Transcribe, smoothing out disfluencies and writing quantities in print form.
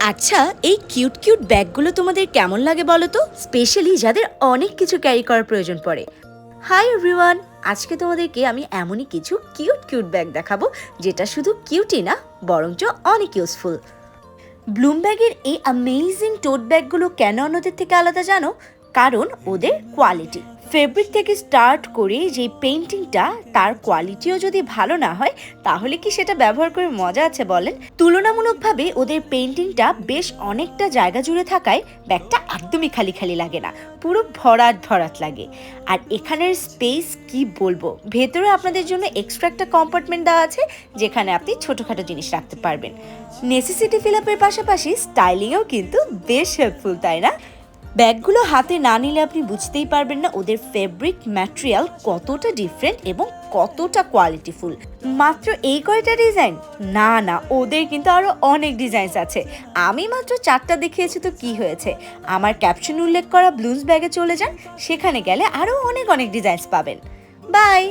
আচ্ছা, এই cute cute ব্যাগগুলো তোমাদের কেমন লাগে বলো তো, স্পেশালি যাদের অনেক কিছু ক্যারি করার প্রয়োজন পড়ে। হাই এভরিওয়ান, আজকে তোমাদেরকে আমি এমনই কিছু কিউট কিউট ব্যাগ দেখাবো যেটা শুধু কিউটই না, বরঞ্চ অনেক ইউজফুল। ব্লুম ব্যাগের এই অ্যামেজিং টোট ব্যাগগুলো কেন অন্যদের থেকে আলাদা জানো? কারণ ওদের কোয়ালিটি। ফেব্রিক থেকে স্টার্ট করে যে পেইন্টিংটা, তার কোয়ালিটিও যদি ভালো না হয় তাহলে কি সেটা ব্যবহার করে মজা আছে বলেন? তুলনামূলকভাবে ওদের পেইন্টিংটা বেশ অনেকটা জায়গা জুড়ে থাকায় ব্যাগটা একদমই খালি খালি লাগে না, পুরো ভরাট ভরাট লাগে। আর এখানের স্পেস কি বলবো, ভেতরে আপনাদের জন্য এক্সট্রা একটা কম্পার্টমেন্ট দেওয়া আছে যেখানে আপনি ছোটোখাটো জিনিস রাখতে পারবেন। নেসেসিটি ফিল আপের পাশাপাশি স্টাইলিংয়েও কিন্তু বেশ হেল্পফুল, তাই না? ব্যাগগুলো হাতে না নিলে আপনি বুঝতেই পারবেন না ওদের ফেব্রিক ম্যাটেরিয়াল কতটা ডিফারেন্ট এবং কতটা কোয়ালিটিফুল। মাত্র এই কয়টা ডিজাইন না, না, ওদের কিন্তু আরো অনেক ডিজাইনস আছে। আমি মাত্র 4টা দেখিয়েছি তো কি হয়েছে, আমার ক্যাপশন উল্লেখ করা ব্লুমস ব্যাগে চলে যান, সেখানে গেলে আরো অনেক অনেক ডিজাইনস পাবেন। বাই।